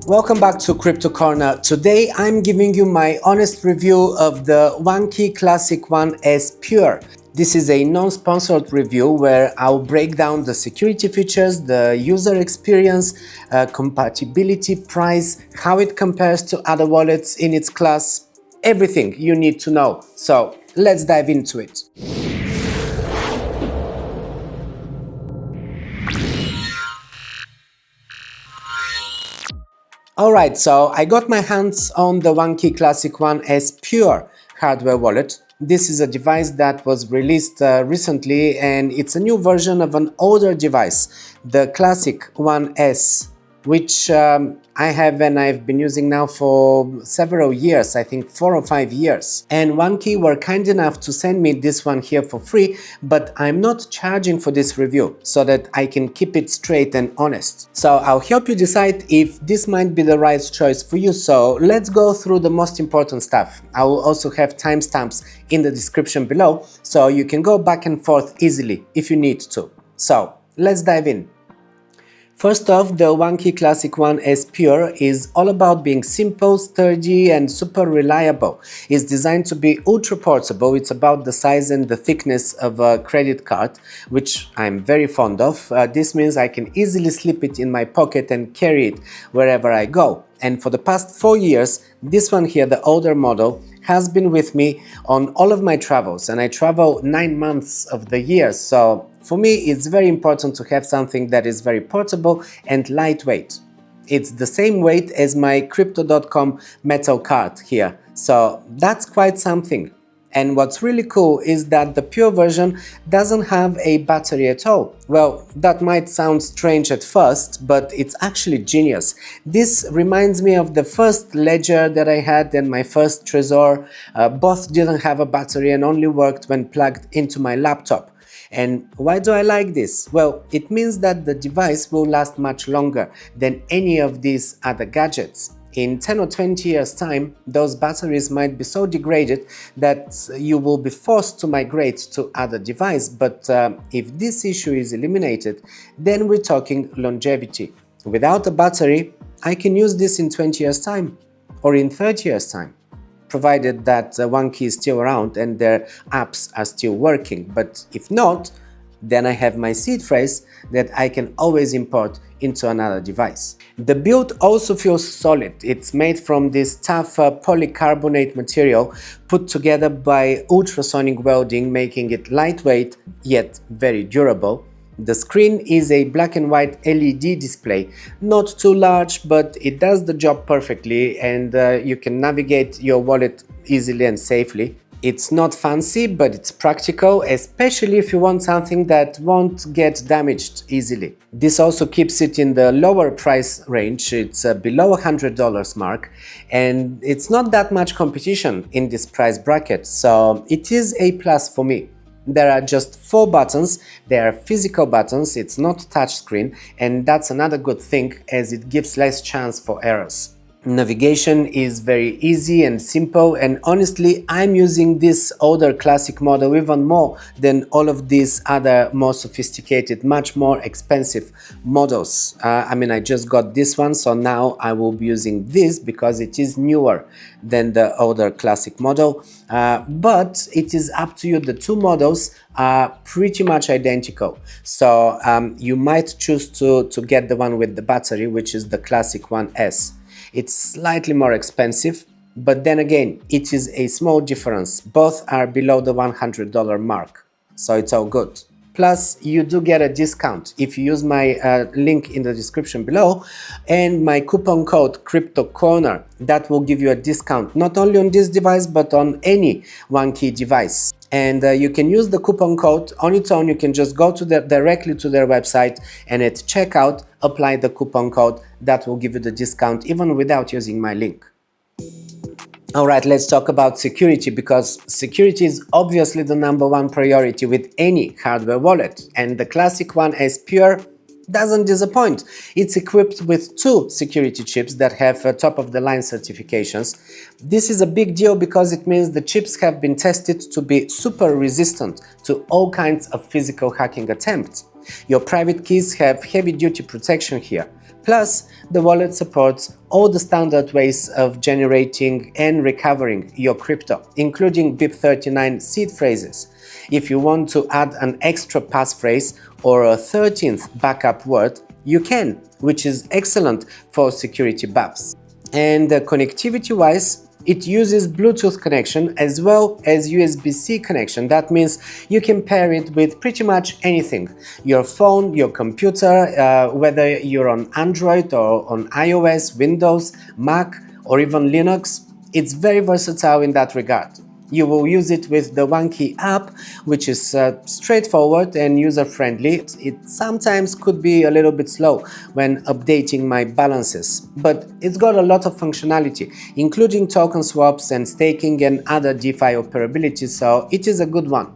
Welcome back to Crypto Corner. Today I'm giving you my honest review of the ONEKEY Classic 1S Pure. This is a non-sponsored review where I'll break down the security features, the user experience, compatibility, price, how it compares to other wallets in its class, everything you need to know. So let's dive into it. Alright, so I got my hands on the ONEKEY Classic 1S Pure hardware wallet. This is a device that was released recently, and it's a new version of an older device, the Classic 1S, which I have and I've been using now for several years, I think 4 or 5 years. And ONEKEY were kind enough to send me this one here for free, but I'm not charging for this review so that I can keep it straight and honest. So I'll help you decide if this might be the right choice for you. So let's go through the most important stuff. I will also have timestamps in the description below so you can go back and forth easily if you need to. So let's dive in. First off, the ONEKEY Classic 1S Pure is all about being simple, sturdy and super reliable. It's designed to be ultra portable. It's about the size and the thickness of a credit card, which I'm very fond of. This means I can easily slip it in my pocket and carry it wherever I go. And for the past 4 years, this one here, the older model, has been with me on all of my travels, and I travel 9 months of the year. So for me, it's very important to have something that is very portable and lightweight. It's the same weight as my crypto.com metal card here. So that's quite something. And what's really cool is that the Pure version doesn't have a battery at all. Well, that might sound strange at first, but it's actually genius. This reminds me of the first Ledger that I had and my first Trezor. Both didn't have a battery and only worked when plugged into my laptop. And why do I like this? Well, it means that the device will last much longer than any of these other gadgets. In 10 or 20 years time, those batteries might be so degraded that you will be forced to migrate to other device. But if this issue is eliminated, then we're talking longevity. Without a battery, I can use this in 20 years time or in 30 years time, provided that ONEKEY is still around and their apps are still working. But if not, then I have my seed phrase that I can always import into another device. The build also feels solid. It's made from this tough polycarbonate material put together by ultrasonic welding, making it lightweight yet very durable. The screen is a black and white LED display, not too large, but it does the job perfectly, and you can navigate your wallet easily and safely. It's not fancy, but it's practical, especially if you want something that won't get damaged easily. This also keeps it in the lower price range. It's below $100 mark, and it's not that much competition in this price bracket, so it is a plus for me. There are just 4 buttons, they are physical buttons, it's not touchscreen, and that's another good thing as it gives less chance for errors. Navigation is very easy and simple, and honestly I'm using this older classic model even more than all of these other more sophisticated, much more expensive models. I just got this one, so now I will be using this because it is newer than the older classic model, but it is up to you. The 2 models are pretty much identical, so you might choose to get the one with the battery, which is the Classic 1S. It's slightly more expensive, but then again, it is a small difference. Both are below the $100 mark, so it's all good. Plus, you do get a discount if you use my link in the description below and my coupon code CryptoCorner. That will give you a discount not only on this device but on any ONEKEY device. And you can use the coupon code on its own. You can just go to directly to their website and at checkout apply the coupon code. That will give you the discount even without using my link. Alright, let's talk about security, because security is obviously the #1 priority with any hardware wallet, and the Classic 1S Pure doesn't disappoint. It's equipped with 2 security chips that have top-of-the-line certifications. This is a big deal because it means the chips have been tested to be super resistant to all kinds of physical hacking attempts. Your private keys have heavy-duty protection here. Plus, the wallet supports all the standard ways of generating and recovering your crypto, including BIP39 seed phrases. If you want to add an extra passphrase or a 13th backup word, you can, which is excellent for security buffs. And connectivity-wise, it uses Bluetooth connection as well as USB-C connection. That means you can pair it with pretty much anything. Your phone, your computer, whether you're on Android or on iOS, Windows, Mac, or even Linux. It's very versatile in that regard. You will use it with the ONEKEY app, which is straightforward and user-friendly. It sometimes could be a little bit slow when updating my balances, but it's got a lot of functionality, including token swaps and staking and other DeFi operability, so it is a good one.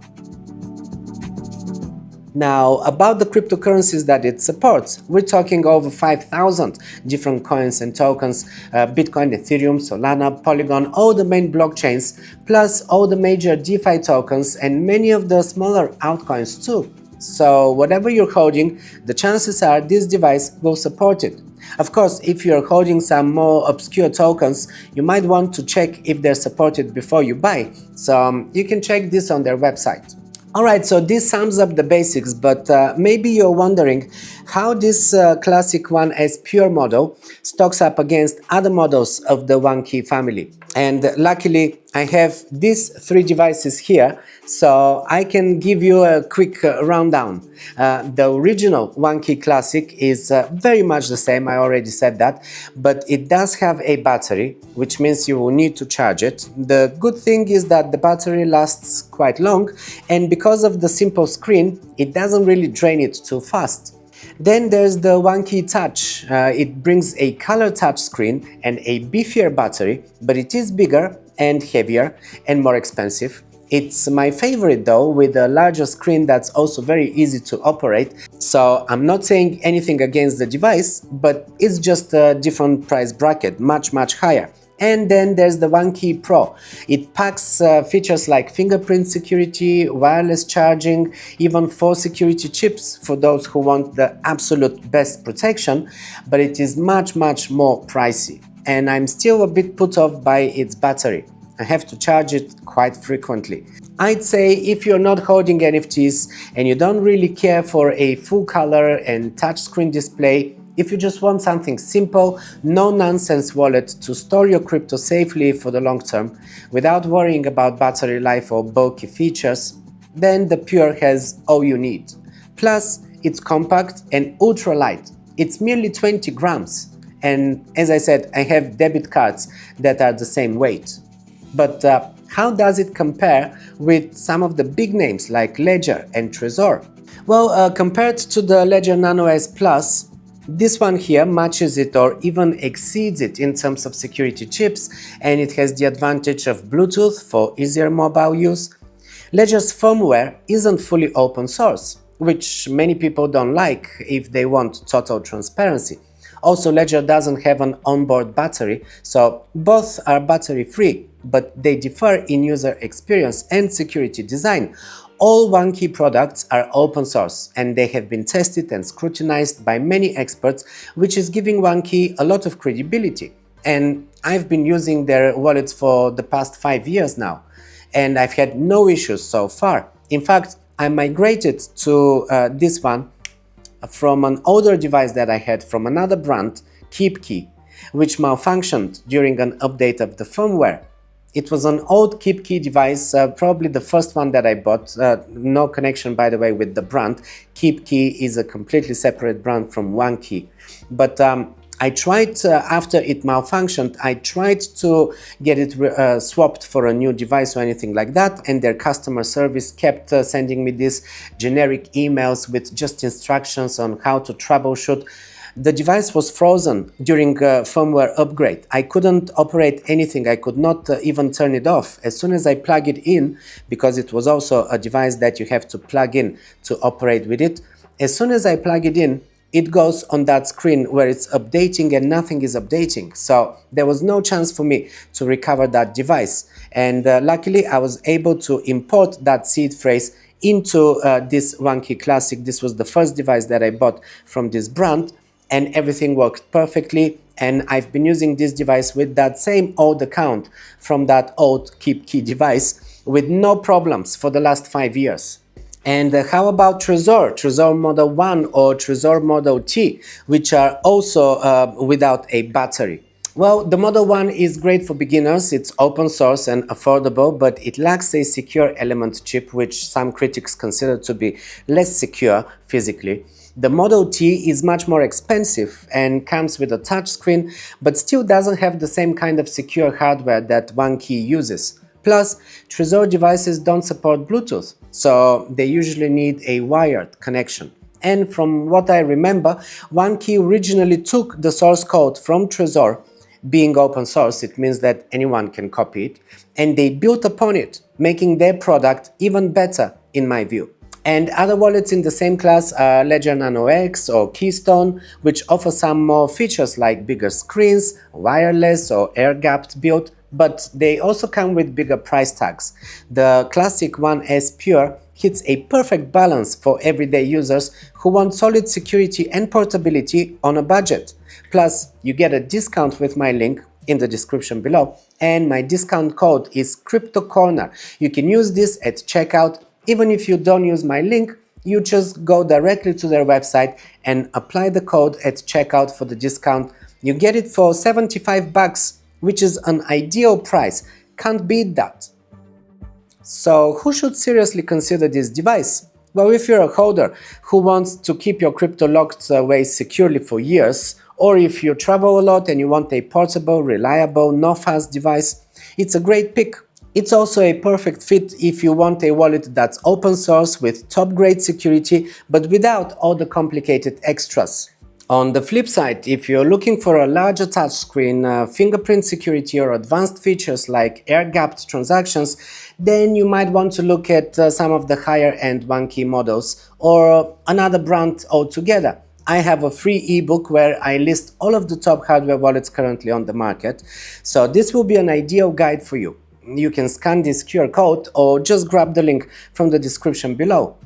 Now, about the cryptocurrencies that it supports, we're talking over 5,000 different coins and tokens, Bitcoin, Ethereum, Solana, Polygon, all the main blockchains, plus all the major DeFi tokens and many of the smaller altcoins too. So whatever you're holding, the chances are this device will support it. Of course, if you're holding some more obscure tokens, you might want to check if they're supported before you buy, so you can check this on their website. Alright, so this sums up the basics, but maybe you're wondering how this classic ONE Pure model stacks up against other models of the ONEKEY family. And luckily, I have these three devices here, so I can give you a quick rundown. The original ONEKEY Classic is very much the same, I already said that, but it does have a battery, which means you will need to charge it. The good thing is that the battery lasts quite long, and because of the simple screen, it doesn't really drain it too fast. Then there's the ONEKEY Touch. It brings a color touch screen and a beefier battery, but it is bigger and heavier and more expensive. It's my favorite though, with a larger screen that's also very easy to operate. So I'm not saying anything against the device, but it's just a different price bracket, much higher. And then there's the ONEKEY Pro. It packs features like fingerprint security, wireless charging, even 4 security chips for those who want the absolute best protection, but it is much more pricey. And I'm still a bit put off by its battery. I have to charge it quite frequently. I'd say if you're not holding NFTs and you don't really care for a full color and touchscreen display, if you just want something simple, no-nonsense wallet to store your crypto safely for the long term, without worrying about battery life or bulky features, then the Pure has all you need. Plus, it's compact and ultra-light. It's merely 20 grams. And as I said, I have debit cards that are the same weight. But how does it compare with some of the big names like Ledger and Trezor? Well, compared to the Ledger Nano S Plus, this one here matches it or even exceeds it in terms of security chips, and it has the advantage of Bluetooth for easier mobile use. Ledger's firmware isn't fully open source, which many people don't like if they want total transparency. Also, Ledger doesn't have an onboard battery, so both are battery free, but they differ in user experience and security design. All ONEKEY products are open source and they have been tested and scrutinized by many experts, which is giving ONEKEY a lot of credibility. And I've been using their wallets for the past 5 years now, and I've had no issues so far. In fact, I migrated to this one from an older device that I had from another brand, KeepKey, which malfunctioned during an update of the firmware. It was an old KeepKey device, probably the first one that I bought. No connection, by the way, with the brand. KeepKey is a completely separate brand from ONEKEY. But I tried, after it malfunctioned, I tried to get it swapped for a new device or anything like that, and their customer service kept sending me these generic emails with just instructions on how to troubleshoot. The device was frozen during a firmware upgrade. I couldn't operate anything, I could not even turn it off. As soon as I plug it in, because it was also a device that you have to plug in to operate with it, as soon as I plug it in, it goes on that screen where it's updating and nothing is updating. So there was no chance for me to recover that device. And luckily I was able to import that seed phrase into this ONEKEY Classic. This was the first device that I bought from this brand. and everything worked perfectly, and I've been using this device with that same old account from that old keep key device with no problems for the last 5 years. And how about Trezor Model 1 or Trezor Model T, which are also without a battery? Well, the Model 1 is great for beginners, it's open source and affordable, but it lacks a secure element chip, which some critics consider to be less secure physically. The Model T is much more expensive and comes with a touchscreen, but still doesn't have the same kind of secure hardware that ONEKEY uses. Plus, Trezor devices don't support Bluetooth, so they usually need a wired connection. And from what I remember, ONEKEY originally took the source code from Trezor. Being open source, it means that anyone can copy it, and they built upon it, making their product even better in my view. And other wallets in the same class are Ledger Nano X or Keystone, which offer some more features like bigger screens, wireless or air-gapped build, but they also come with bigger price tags. The classic 1S Pure hits a perfect balance for everyday users who want solid security and portability on a budget. Plus, you get a discount with my link in the description below, and my discount code is CryptoCorner. You can use this at checkout. Even if you don't use my link, you just go directly to their website and apply the code at checkout for the discount. You get it for 75 bucks, which is an ideal price. Can't beat that. So who should seriously consider this device? Well, if you're a holder who wants to keep your crypto locked away securely for years, or if you travel a lot and you want a portable, reliable, no-fuss device, it's a great pick. It's also a perfect fit if you want a wallet that's open source with top-grade security, but without all the complicated extras. On the flip side, if you're looking for a larger touchscreen, fingerprint security or advanced features like air-gapped transactions, then you might want to look at some of the higher-end ONEKEY models or another brand altogether. I have a free ebook where I list all of the top hardware wallets currently on the market, so this will be an ideal guide for you. You can scan this QR code or just grab the link from the description below.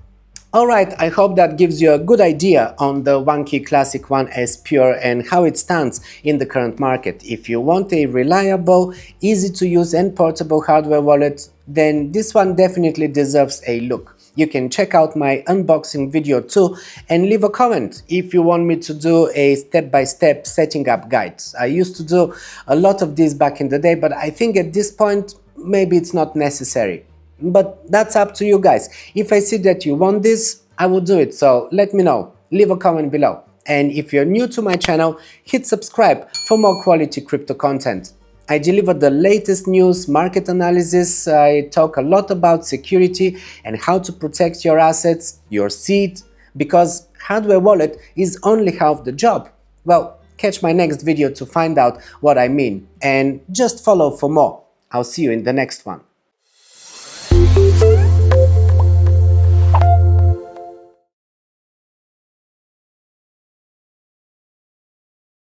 Alright, I hope that gives you a good idea on the ONEKEY Classic 1S Pure and how it stands in the current market. If you want a reliable, easy to use and portable hardware wallet, then this one definitely deserves a look. You can check out my unboxing video too and leave a comment if you want me to do a step-by-step setting up guide. I used to do a lot of this back in the day, but I think at this point maybe it's not necessary. But that's up to you guys. If I see that you want this, I will do it, so let me know. Leave a comment below. And if you're new to my channel, hit subscribe for more quality crypto content. I deliver the latest news, market analysis, I talk a lot about security and how to protect your assets, your seed, because hardware wallet is only half the job. Well, catch my next video to find out what I mean, and just follow for more. I'll see you in the next one.